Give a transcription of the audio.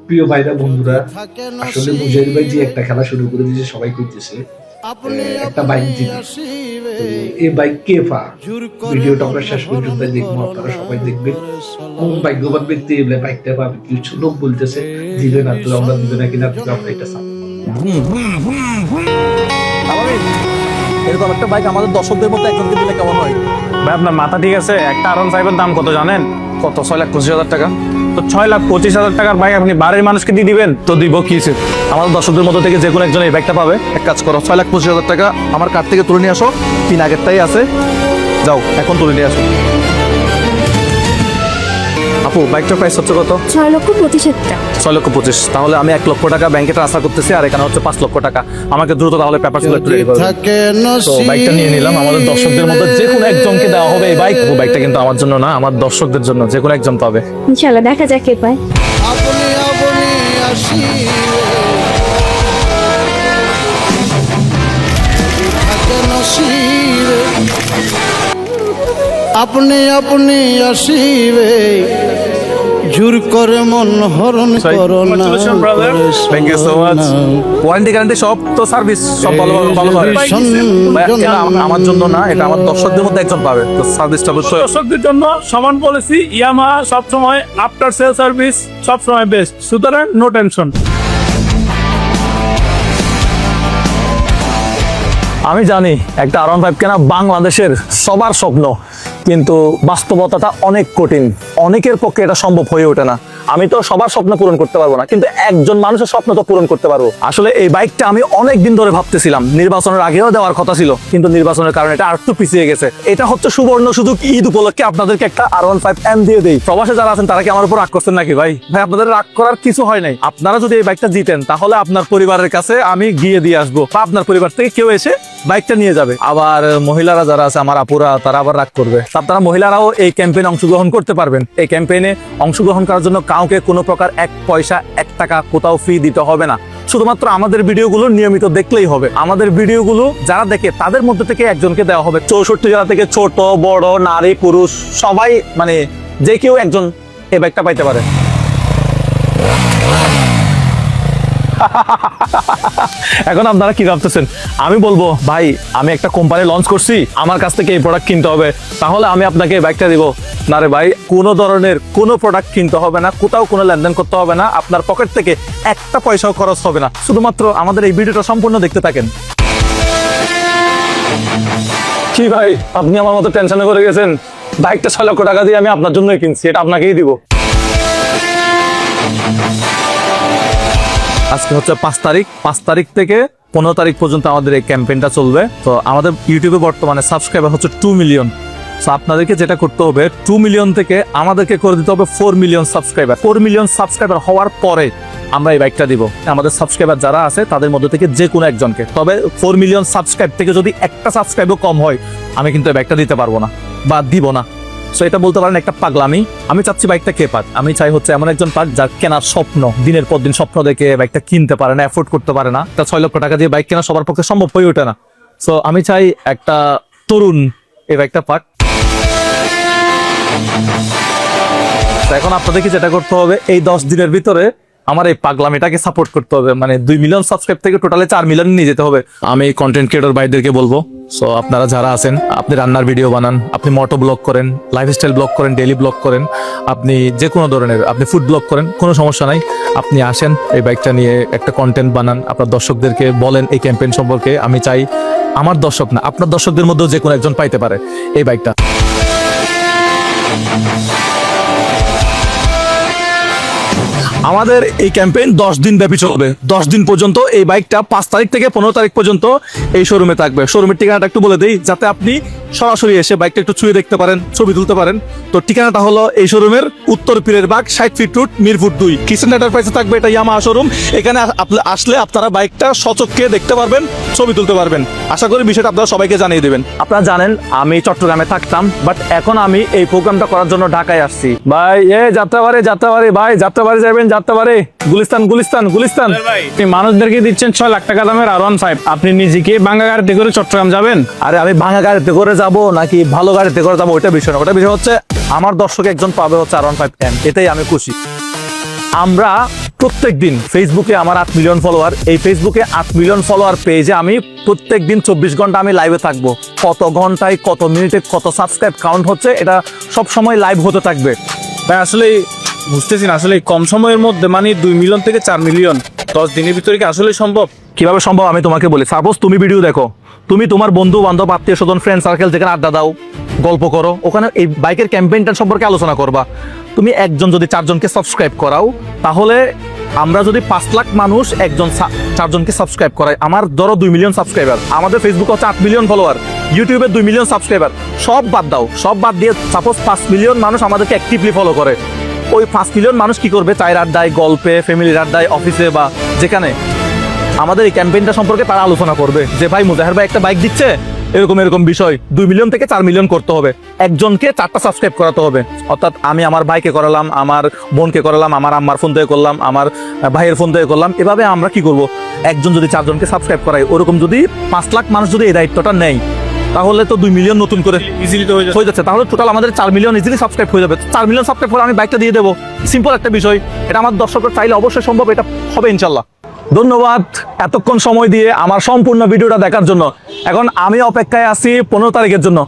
প্রিয় ভাইরা বন্ধুরা, আসলে মুজাহিদ ভাই যে একটা খেলা শুরু করে দিয়েছে সবাই করতেছে, একটা বাইক দিবে। তো এই বাইক কেফা ভিডিওটা আমরা শেষ পর্যন্ত দেখবো, আপনারা সবাই দেখবেন। কোন ভাগ্যবান ব্যক্তি এলে বাইকটা পাবে। কিছু লোক বলতেছে দিবে না, তো আমরা দিবে না কিনা আমরা এটা এরকম একটা বাইক আমাদের দর্শকদের মধ্যে একজনকে দিলে কেমন হয়? ভাই আপনার মাথা ঠিক আছে? একটা R15 এর দাম কত জানেন? কত? 6,25,000 টাকা। তো 6,25,000 টাকার বাইক আপনি বাড়ির মানুষকে দিয়ে দিবেন? তো দিব কি? আমাদের দর্শকদের মধ্যে থেকে যে কোনো একজন এই বাইকটা পাবে। এক কাজ করো, 6,25,000 টাকা আমার কার্ড থেকে তুলে নিয়ে আসো। পিন আগেরটাই আছে, যাও এখন তুলে নিয়ে আসো। আপু, বাইকটার প্রাইস হচ্ছে কত? 6,25,000 টাকা। 6,25,000। তাহলে আমি 1 লক্ষ টাকা ব্যাংকে ট্রান্সফার করতেছি, আর এখানে হচ্ছে 5 লক্ষ টাকা। আমাকে দ্রুত তাহলে পেপার গুলো একটু রেডি করো। তো বাইকটা নিয়ে নিলাম। আমাদের দর্শকদের মধ্যে যে কোনো একজনকে দেওয়া হবে এই বাইক। বাইকটা কিন্তু আমার জন্য না, আমার দর্শকদের জন্য। যে কোনো একজন পাবে ইনশাআল্লাহ, দেখা যাক কে পায়। আপনি আপনি আসিবে জোর করে মন হরণ করো না। Thank you so much. Warranty guarantee সব তো, সার্ভিস সব ভালো ভালো হয়। আমার জন্য না, এটা আমার দর্শকদের মধ্যে একজন পাবে। তো সার্ভিসটা অবশ্যই দর্শকদের জন্য সমান পলিসি। ইয়ামাহা সবসময় আফটার সেল সার্ভিস সবসময় বেস্ট, সুতরাং নো টেনশন। আমি জানি একটা R15 কেনা বাংলাদেশের সবার স্বপ্ন, কিন্তু বাস্তবতাটা অনেক কঠিন। অনেকের পক্ষে এটা সম্ভব হয়ে ওঠে না। আমি তো সবার স্বপ্ন পূরণ করতে পারবো না, কিন্তু একজন মানুষের স্বপ্ন তো পূরণ করতে পারবো। আসলে এই বাইকটা আমি অনেক দিন ধরে ভাবতেছিলাম, নির্বাচনের আগেও দেওয়ার কথা ছিল, কিন্তু নির্বাচনের কারণে এটা আরেকটু পিছিয়ে গেছে। এটা হচ্ছে সুবর্ণ সুযোগ, ঈদ উপলক্ষে আপনাদেরকে একটা R15M দিয়ে দেই। প্রবাসে যারা আছেন তারা কি আমার উপর রাগ করছেন নাকি? ভাই ভাই আপনাদের রাগ করার কিছু হয় নাই। আপনারা যদি এই বাইকটা জিতেন, তাহলে আপনার পরিবারের কাছে আমি গিয়ে দিয়ে আসবো, বা আপনার পরিবার থেকে কেউ এসে বাইকটা নিয়ে যাবে। আবার মহিলারা যারা আছে, আমার আপুরা, তারা আবার রাগ করবে। আপনারা মহিলারাও এই ক্যাম্পেইনে অংশগ্রহণ করতে পারবেন। এই ক্যাম্পেইনে অংশগ্রহণ করার জন্য কাউকে কোনো প্রকার 1 পয়সা 1 টাকা কোথাও ফি দিতে হবে না। শুধুমাত্র আমাদের ভিডিওগুলো নিয়মিত দেখলেই হবে। আমাদের ভিডিওগুলো যারা দেখে তাদের মধ্যে থেকে একজনকে দেওয়া হবে। 64 জেলা থেকে ছোট বড় নারী পুরুষ সবাই, মানে যে কেউ একজন এই বাইকটা পাইতে পারে। এখন আপনারা কি ভাবতেছেন? আমি বলবো ভাই আমি একটা কোম্পানি লঞ্চ করছি, আমার কাছ থেকে এই প্রোডাক্ট কিনতে হবে, তাহলে আমি আপনাকে এই বাইকটা দিব। না রে ভাই, কোনো ধরনের কোনো প্রোডাক্ট কিনতে হবে না, কোথাও কোনো লেনদেন করতে হবে না, আপনার পকেট থেকে 1 পয়সাও খরচ হবে না। শুধুমাত্র আমাদের এই ভিডিওটা সম্পূর্ণ দেখতে থাকেন। কি ভাই, আপনি আমার মতো টেনশনে করে গেছেন? বাইকটা 6 লক্ষ টাকা দিয়ে আমি আপনার জন্যই কিনছি, এটা আপনাকেই দিব। আজকে হচ্ছে 5 তারিখ। 5 তারিখ থেকে 15 তারিখ পর্যন্ত আমাদের এই ক্যাম্পেইনটা চলবে। তো আমাদের ইউটিউবে বর্তমানে সাবস্ক্রাইবার হচ্ছে 2 মিলিয়ন। সো আপনাদেরকে যেটা করতে হবে, 2 মিলিয়ন থেকে আমাদেরকে করে দিতে হবে 4 মিলিয়ন সাবস্ক্রাইবার। 4 মিলিয়ন সাবস্ক্রাইবার হওয়ার পরে আমরা এই বাইকটা দিব আমাদের সাবস্ক্রাইবার যারা আছে তাদের মধ্যে থেকে যে কোনো একজনকে। তবে 4 মিলিয়ন সাবস্ক্রাইব থেকে যদি একটা সাবস্ক্রাইবও কম হয়, আমি কিন্তু এই বাইকটা দিতে পারবো না বা দিব না। সো এটা বলতে পারেন একটা পাগলামি। আমি চাচ্ছি বাইকটা কে পাক? আমি চাই হচ্ছে এমন একজন পাক যার কেনার স্বপ্ন, দিনের পর দিন স্বপ্ন দেখে বাইকটা কিনতে পারে না, এফোর্ড করতে পারে না। তা 6 লক্ষ টাকা দিয়ে বাইক কেনা সবার পক্ষে সম্ভব হয়ে ওঠে না। সো আমি চাই একটা তরুণ এই বাইকটা পাক। এখন আপনাদেরকে যেটা করতে হবে, এই 10 দিনের ভিতরে আমার এই পাগলামিটাকে সাপোর্ট করতে হবে। মানে 2 মিলিয়ন সাবস্ক্রাইব থেকে টোটালে 4 মিলিয়ন নিয়ে যেতে হবে। আমি কন্টেন্ট ক্রিয়েটর ভাইদেরকে বলবো, সো আপনারা যারা আছেন, আপনি রান্নার ভিডিও বানান, আপনি মোটো ব্লগ করেন, লাইফস্টাইল ব্লগ করেন, ডেইলি ব্লগ করেন, আপনি যে কোনো ধরনের, আপনি ফুড ব্লগ করেন, কোনো সমস্যা নাই। আপনি আসেন, এই বাইকটা নিয়ে একটা কন্টেন্ট বানান, আপনার দর্শকদেরকে বলেন এই ক্যাম্পেইন সম্পর্কে। আমি চাই আমার দর্শক না, আপনার দর্শকদের মধ্যেও যে কোনো একজন পাইতে পারে এই বাইকটা। আমাদের এই ক্যাম্পেইন 10 দিন ব্যাপী চলবে। 10 দিন পর্যন্ত এই বাইকটা 5 তারিখ থেকে 15 তারিখ পর্যন্ত এই শোরুমে থাকবে। শোরুমের ঠিকানাটা একটু বলে দেই, যাতে আপনি সরাসরি এসে বাইকটা একটু ছুঁয়ে দেখতে পারেন, ছবি তুলতে পারেন। তো ঠিকানাটা হলো এই শোরুমের উত্তর পীরের বাগ, 60 ফিট রোড, মিরপুর 2, কিচেন এন্টারপ্রাইজে থাকবে। এটা ইয়ামাহা শোরুম। এখানে আসলে আপনারা বাইকটা সচক্ষে দেখতে পারবেন, ছবি তুলতে পারবেন। আশা করি বিষয়টা আপনারা সবাইকে জানিয়ে দেবেন। আপনারা জানেন আমি চট্টগ্রামে থাকতাম, বাট এখন আমি এই প্রোগ্রামটা করার জন্য ঢাকায় আসছি। ভাই যাত্রাবাড়ি ভাই, যাত্রাবাড়ি যাবেন, যাত্রাবাড়ি গুলিস্তান। আপনি মানুষদেরকে দিচ্ছেন 6 লাখ টাকা দামের R15, আপনি নিজেকে ভাঙা গাড়িতে করে চট্টগ্রাম যাবেন? আরে আমি ভাঙা গাড়িতে করে যাব নাকি ভালো গাড়িতে করে যাবো ওইটা বিষয় না। ওটা বিষয় হচ্ছে আমার দর্শক একজন পাবে হচ্ছে R15M, এটাই আমি খুশি। আমরা প্রত্যেক দিন ফেসবুকে আমার 8 মিলিয়ন ফলোয়ার, এই ফেসবুকে 8 মিলিয়ন ফলোয়ার পেজে আমি প্রত্যেক দিন 24 ঘন্টা আমি লাইভে থাকবো। কত ঘন্টায়, কত মিনিটে, কত সাবস্ক্রাইব কাউন্ট হচ্ছে, এটা সব সময় লাইভ হতে থাকবে। ভাই আসলে বুঝতেছি না, আসলে কম সময়ের মধ্যে মানে 2 মিলিয়ন থেকে 4 মিলিয়ন 10 দিনের ভিতরে কি আসলে সম্ভব? কিভাবে সম্ভব আমি তোমাকে বলি। সাপোজ তুমি ভিডিও দেখো, তুমি তোমার বন্ধু বান্ধব আত্মীয় স্বজন ফ্রেন্ড সার্কেল যেখানে আড্ডা দাও, গল্প করো, ওখানে এই বাইকের ক্যাম্পেইনটা সম্পর্কে আলোচনা করবা। তুমি একজন যদি 4 জনকে সাবস্ক্রাইব করাও, তাহলে আমরা যদি 5 লাখ মানুষ একজন 4 জনকে সাবস্ক্রাইব করাই, আমার ধরো 2 মিলিয়ন সাবস্ক্রাইবার, আমাদের ফেসবুকে হচ্ছে 8 মিলিয়ন ফলোয়ার, ইউটিউবে 2 মিলিয়ন সাবস্ক্রাইবার, সব বাদ দাও, সব বাদ দিয়ে সাপোজ 5 মিলিয়ন মানুষ আমাদেরকে অ্যাক্টিভলি ফলো করে। ওই 5 মিলিয়ন মানুষ কি করবে? চায়ের আড্ডায়, গল্পে, ফ্যামিলির আড্ডায়, অফিসে বা যেখানে আমাদের এই ক্যাম্পেইনটা সম্পর্কে তারা আলোচনা করবে যে ভাই মুজাহের ভাই একটা বাইক দিচ্ছে, এরকম এরকম বিষয়। 2 মিলিয়ন থেকে 4 মিলিয়ন করতে হবে, একজনকে 4টা সাবস্ক্রাইব করাতে হবে। অর্থাৎ আমি আমার ভাইকে করালাম, আমার বোনকে করালাম, আমার আম্মার ফোন থেকে করলাম, আমার ভাইয়ের ফোন থেকে করলাম। এভাবে আমরা কি করব? একজন যদি 4 জনকে সাবস্ক্রাইব করাই, ওরকম যদি 5 লাখ মানুষ যদি এই দায়িত্বটা নেয়, তাহলে তো 2 মিলিয়ন নতুন করে ইজিলি তো হয়ে হয়ে যাচ্ছে। তাহলে টোটাল আমাদের 4 মিলিয়ন ইজিলি সাবস্ক্রাইব হয়ে যাবে। 4 মিলিয়ন সাবস্ক্রাইব করে আমি বাইকটা দিয়ে দেবো। সিম্পল একটা বিষয়, এটা আমার দর্শকরা চাইলে অবশ্যই সম্ভব, এটা হবে ইনশাল্লাহ। ধন্যবাদ এতক্ষণ সময় দিয়ে আমার সম্পূর্ণ ভিডিওটা দেখার জন্য। এখন আমি অপেক্ষায় আছি 15 তারিখের জন্য।